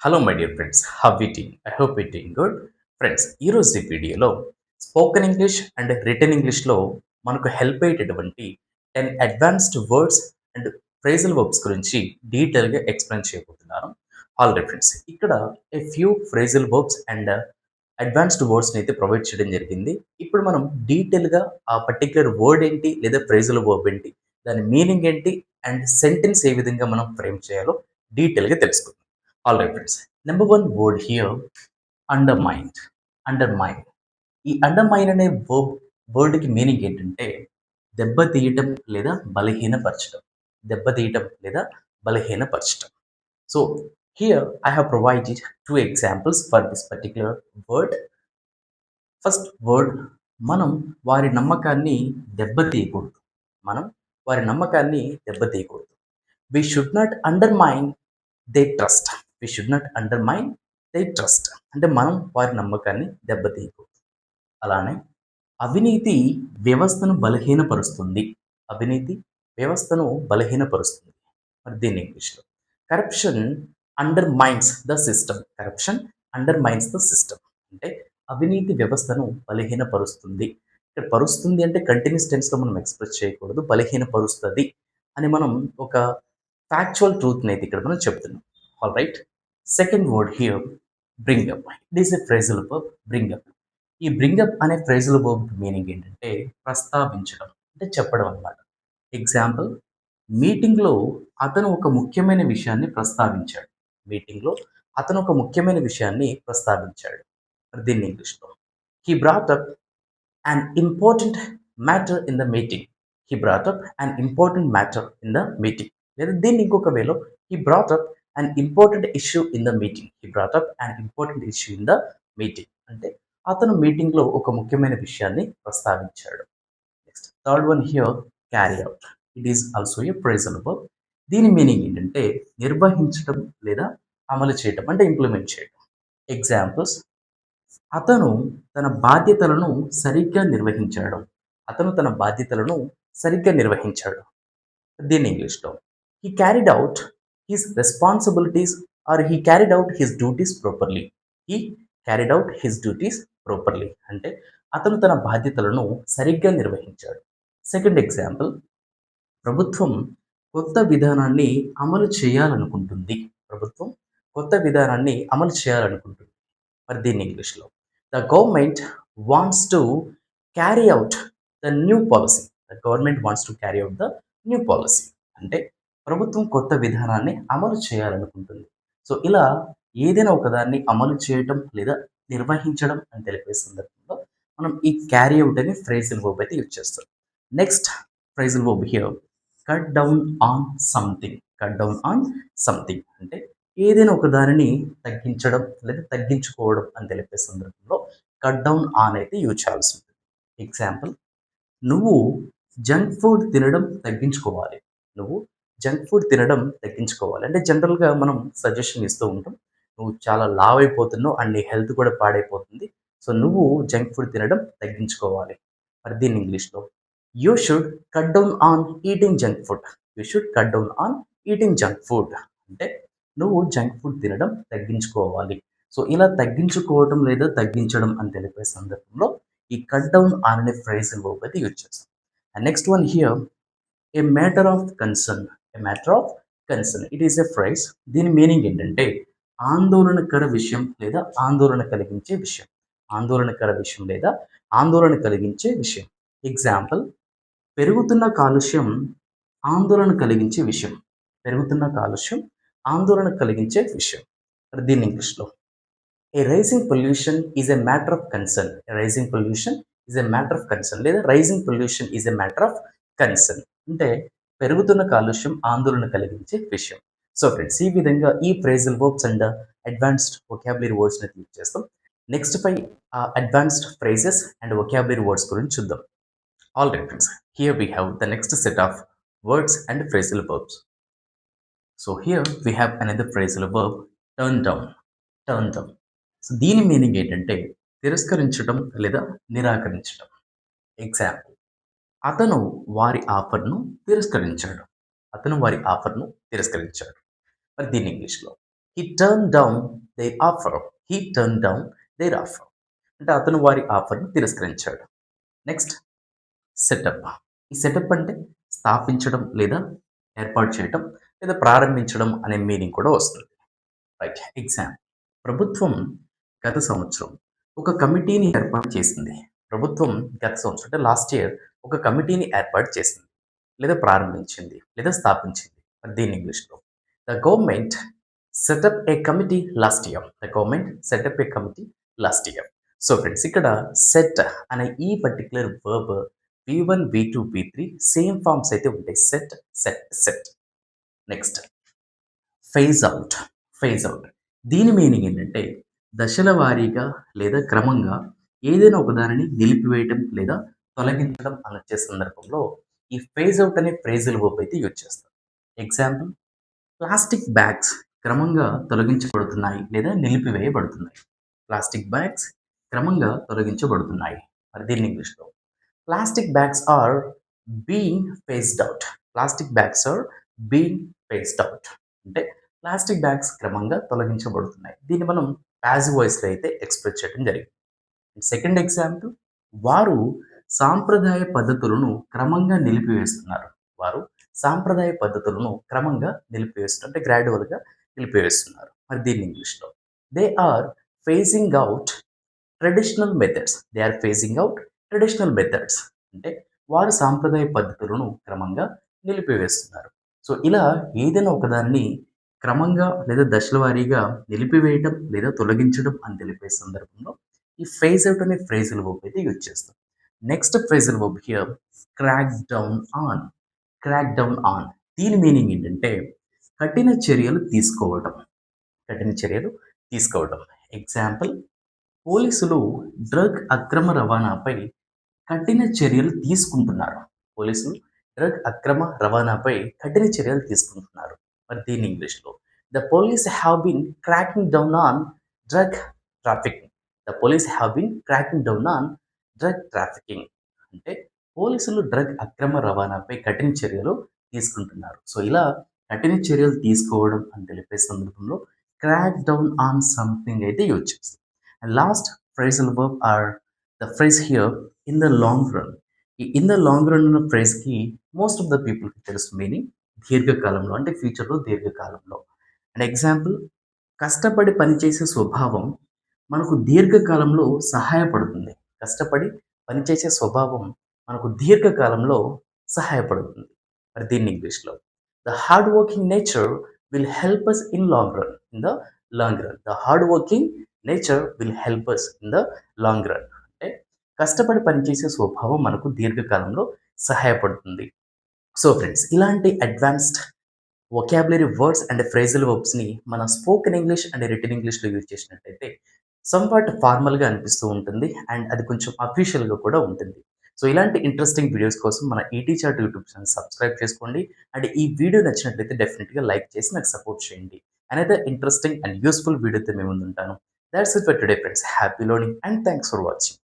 Hello my dear friends, how you doing? I hope you doing good. Friends, ఈరోజు ఈ వీడియోలో spoken English and written ఇంగ్లీష్లో మనకు help అయ్యేటటువంటి 10 advanced words and phrasal verbs గురించి డీటెయిల్గా ఎక్స్ప్లెయిన్ చేయబోతున్నాను. ఆల్రెడీ ఫ్రెండ్స్, ఇక్కడ a few phrasal verbs and advanced వర్డ్స్ని అయితే ప్రొవైడ్ చేయడం జరిగింది. ఇప్పుడు మనం డీటెయిల్గా ఆ పర్టిక్యులర్ వర్డ్ ఏంటి లేదా ఫ్రేజల్ వర్బ్ ఏంటి, దాని మీనింగ్ ఏంటి అండ్ సెంటెన్స్ ఏ విధంగా మనం ఫ్రేమ్ చేయాలో డీటెయిల్గా తెలుసుకుందాం. All right friends, number one word here, undermine. Undermine, ఈ అండర్మైన్ అనే వర్డ్కి మీనింగ్ ఏంటంటే దెబ్బతీయటం లేదా బలహీనపరచడం. దెబ్బతీయటం లేదా బలహీనపరచడం. So here I have provided two examples for this particular word. First word, మనం వారి నమ్మకాన్ని దెబ్బతీయకూడదు. మనం వారి నమ్మకాన్ని దెబ్బతీయకూడదు. We should not undermine their trust. We should not undermine their trust అంటే మనం వారి నమ్మకాన్ని దెబ్బతీయకూడదు. అలానే అవినీతి వ్యవస్థను బలహీనపరుస్తుంది. అవినీతి వ్యవస్థను బలహీనపరుస్తుంది. మరి దీన్ని ఇంగ్లీష్లో corruption undermines the system. Corruption undermines the system అంటే అవినీతి వ్యవస్థను బలహీనపరుస్తుంది. ఇక్కడ పరుస్తుంది అంటే కంటిన్యూస్ టెన్స్లో మనం ఎక్స్ప్రెస్ చేయకూడదు. బలహీనపరుస్తుంది అని మనం ఒక ఫ్యాక్చువల్ ట్రూత్ని అయితే ఇక్కడ మనం చెప్తున్నాం. All right, second word here, bring up. It is a phrasal verb, bring up. ఈ బ్రింగ్ అప్ అనే ఫ్రేజల్ వర్బ్ మీనింగ్ ఏంటంటే ప్రస్తావించడం, అంటే చెప్పడం అన్నమాట. ఎగ్జాంపుల్, మీటింగ్లో అతను ఒక ముఖ్యమైన విషయాన్ని ప్రస్తావించాడు. మీటింగ్లో అతను ఒక ముఖ్యమైన విషయాన్ని ప్రస్తావించాడు. మరి దీన్ని ఇంగ్లీష్లో he brought up an important matter in the meeting. He brought up an important matter in the meeting. లేదా దీన్ని ఇంకొక వేలో he brought up an important issue in the meeting. He brought up an important issue in the meeting అంటే అతను మీటింగ్లో ఒక ముఖ్యమైన విషయాన్ని ప్రస్తావించాడు. Next third one here, carry out. It is also a phrasal verb. దీని మీనింగ్ ఏంటంటే నిర్వహించడం లేదా అమలు చేయడం, అంటే ఇంప్లిమెంట్ చేయడం. ఎగ్జాంపుల్స్, అతను తన బాధ్యతలను సరిగ్గా నిర్వహించాడు. అతను తన బాధ్యతలను సరిగ్గా నిర్వహించాడు. దీన్ని ఇంగ్లీష్లో he carried out his responsibilities or he carried out his duties properly. He carried out his duties properly అంటే అతను తన బాధ్యతలను సరిగ్గా నిర్వహించాడు. సెకండ్ ఎగ్జాంపుల్, ప్రభుత్వం కొత్త విధానాన్ని అమలు చేయాలనుకుంటుంది. ప్రభుత్వం కొత్త విధానాన్ని అమలు చేయాలనుకుంటుంది. మరి దీన్ని ఇంగ్లీష్లో the government wants to carry out the new policy. The government wants to carry out the new policy అంటే ప్రభుత్వం కొత్త విధానాన్ని అమలు చేయాలనుకుంటుంది. సో ఇలా ఏదైనా ఒకదాన్ని అమలు చేయటం లేదా నిర్వహించడం అని తెలిపే సందర్భంలో మనం ఈ క్యారీ అవుట్ అనే ఫ్రేజల్ వర్బ్ అయితే యూజ్ చేస్తాం. Next phrasal verb here, cut down on something. Cut down on something అంటే ఏదైనా ఒక దానిని తగ్గించడం లేదా తగ్గించుకోవడం అని తెలిపే సందర్భంలో కట్ డౌన్ ఆన్ అయితే యూజ్ చేయాల్సి ఉంటుంది. ఎగ్జాంపుల్, నువ్వు జంక్ ఫుడ్ తినడం తగ్గించుకోవాలి. నువ్వు జంక్ ఫుడ్ తినడం తగ్గించుకోవాలి అంటే జనరల్గా మనం సజెషన్ ఇస్తూ ఉంటాం, నువ్వు చాలా లావ్ అయిపోతున్నావు అండ్ నీ హెల్త్ కూడా పాడైపోతుంది, సో నువ్వు జంక్ ఫుడ్ తినడం తగ్గించుకోవాలి. మరి దీన్ని ఇంగ్లీష్లో you should cut down on eating junk food. You should cut down on eating junk food అంటే నువ్వు జంక్ ఫుడ్ తినడం తగ్గించుకోవాలి. సో ఇలా తగ్గించుకోవడం లేదా తగ్గించడం అని తెలిపే సందర్భంలో ఈ కట్ డౌన్ ఆన్ అనే ఫ్రేజల్ వర్బ్ అయితే యూజ్ చేస్తాం. And next one here, a matter of concern. A matter of concern, it is a phrase. దీని మీనింగ్ ఏంటంటే ఆందోళనకర విషయం లేదా ఆందోళన కలిగించే విషయం. ఆందోళనకర విషయం లేదా ఆందోళన కలిగించే విషయం. ఎగ్జాంపుల్, పెరుగుతున్న కాలుష్యం ఆందోళన కలిగించే విషయం. పెరుగుతున్న కాలుష్యం ఆందోళన కలిగించే విషయం. మరి దీన్ని ఇంగ్లీష్లో a rising pollution is a matter of concern. Rising pollution is a matter of concern లేదా rising pollution is a matter of concern అంటే పెరుగుతున్న కాలుష్యం ఆందోళన కలిగించే విషయం. సో ఫ్రెండ్స్, ఈ విధంగా ఈ phrasal verbs and advanced vocabulary వర్డ్స్ని యూజ్ చేస్తాం. నెక్స్ట్ పై advanced phrases and vocabulary words గురించి చూద్దాం. All right friends, here we have the next set of words and phrasal verbs. So here we have another phrasal verb, turn down. Turn down, so దీని meaning ఏంటంటే తిరస్కరించడం లేదా నిరాకరించడం. Example, అతను వారి ఆఫర్ను తిరస్కరించాడు. అతను వారి ఆఫర్ను తిరస్కరించాడు. మరి దీన్ని ఇంగ్లీష్లో he turn down their offer. He turn down their offer. అంటే అతను వారి ఆఫర్‌ని తిరస్కరించాడు. Next setup. ఈ సెటప్ అంటే స్థాపించడం లేదా ఏర్పాటు చేయటం లేదా ప్రారంభించడం అనే మీనింగ్ కూడా వస్తుంది. రైట్. ఎగ్జాంపుల్. ప్రభుత్వం గత సంవత్సరం ఒక కమిటీని ఏర్పాటు చేసింది. ప్రభుత్వం గత సంవత్సరం అంటే లాస్ట్ ఇయర్ ఒక కమిటీని ఏర్పాటు చేసింది. లేదా ప్రారంభించింది. లేదా స్థాపించింది. దీన్ని ఇంగ్లీష్‌లో. The government setup A committee last year. The government setup A committee last year. So friends ఇక్కడ సెట్ అనే ఈ particular verb V1, V2, V3 same forms అయితే ఉంటాయి. Set, set, set. Next phase out. Phase out. దీని meaning ఏంటంటే దశల వారీగా లేదా క్రమంగా ఏదైనా ఒక దానిని నిలిపివేయటం లేదా తొలగించడం అని వచ్చే సందర్భంలో ఈ ఫేజ్ అవుట్ అనే ఫ్రేజల్ వర్బ్ అయితే యూజ్ చేస్తాం. ఎగ్జాంపుల్. ప్లాస్టిక్ బ్యాగ్స్ క్రమంగా తొలగించబడుతున్నాయి లేదా నిలిపివేయబడుతున్నాయి. ప్లాస్టిక్ బ్యాగ్స్ క్రమంగా తొలగించబడుతున్నాయి. మరి దీన్ని ఇంగ్లీష్లో plastic bags are being phased out. Plastic bags are being phased out. అంటే ప్లాస్టిక్ బ్యాగ్స్ క్రమంగా తొలగించబడుతున్నాయి. దీన్ని మనం ప్యాసివ్ వాయిస్లో అయితే ఎక్స్ప్రెస్ చేయడం జరిగింది. Second example. వారు సాంప్రదాయ పద్ధతులను క్రమంగా నిలిపివేస్తున్నారు. వారు సాంప్రదాయ పద్ధతులను క్రమంగా నిలిపివేస్తున్నారు అంటే గ్రాడ్యువల్గా నిలిపివేస్తున్నారు. మరి దీన్ని ఇంగ్లీష్లో they are phasing out traditional methods. They are phasing out traditional methods. అంటే వారు సాంప్రదాయ పద్ధతులను క్రమంగా నిలిపివేస్తున్నారు. సో ఇలా ఏదైనా ఒకదాన్ని క్రమంగా లేదా దశల వారీగా నిలిపివేయటం లేదా తొలగించడం అని తెలిపే సందర్భంలో ఈ ఫేజ్ అవుట్ అనే ఫ్రేజల్ వర్బ్ అయితే యూజ్ చేస్తాం. Next phrasal verb here crack down on. Crack down on. దీని మీనింగ్ ఏంటంటే కఠిన చర్యలు తీసుకోవడం. కఠిన చర్యలు తీసుకోవడం. ఎగ్జాంపుల్. పోలీసులు డ్రగ్ అక్రమ రవాణాపై కఠిన చర్యలు తీసుకుంటున్నారు. పోలీసులు డ్రగ్ అక్రమ రవాణాపై కఠిన చర్యలు తీసుకుంటున్నారు. మరి దీని ఇంగ్లీష్లో the police have been cracking down on drug trafficking. The police have been cracking down on drug trafficking. అంటే పోలీసులు డ్రగ్ అక్రమ రవాణాపై కఠిన చర్యలు తీసుకుంటున్నారు. సో ఇలా కఠిన చర్యలు తీసుకోవడం అని తెలిపే సందర్భంలో క్రాక్ డౌన్ ఆన్ సంథింగ్ అయితే యూజ్ చేస్తాం. And last phrasal verb are the phrase here in the long run. ఈ ఇన్ ద లాంగ్ రన్ అన్న ఫ్రేజ్కి మోస్ట్ ఆఫ్ ద పీపుల్కి తెలుసు మీనింగ్ దీర్ఘకాలంలో అంటే ఫ్యూచర్లో దీర్ఘకాలంలో. And example. కష్టపడి పనిచేసే స్వభావం మనకు దీర్ఘకాలంలో సహాయపడుతుంది. కష్టపడి పనిచేసే స్వభావం మనకు దీర్ఘకాలంలో సహాయపడుతుంది. మరి దీన్ని ఇంగ్లీష్లో the hard working nature will help us in long run. In the long run the hard working nature will help us in the long run. అంటే కష్టపడి పనిచేసే స్వభావం మనకు దీర్ఘకాలంలో సహాయపడుతుంది. సో ఫ్రెండ్స్ ఇలాంటి advanced vocabulary words and phrasal వర్బ్స్ని మన స్పోకెన్ ఇంగ్లీష్ అండ్ రిటన్ ఇంగ్లీష్లో యూజ్ చేసినట్టయితే సంవాట్ ఫార్మల్గా అనిపిస్తూ ఉంటుంది అండ్ అది కొంచెం అఫీషియల్గా కూడా ఉంటుంది. సో ఇలాంటి ఇంట్రెస్టింగ్ వీడియోస్ కోసం మన ఈటీ చాట్ యూట్యూబ్ ఛానల్ సబ్స్క్రైబ్ చేసుకోండి అండ్ ఈ వీడియో నచ్చినట్లయితే డెఫినెట్గా లైక్ చేసి నాకు సపోర్ట్ చేయండి. అనదర్ ఇంట్రెస్టింగ్ అండ్ యూస్ఫుల్ వీడియోతో మేము ముందుంటాను. That's it for today, friends. Happy learning and thanks for watching.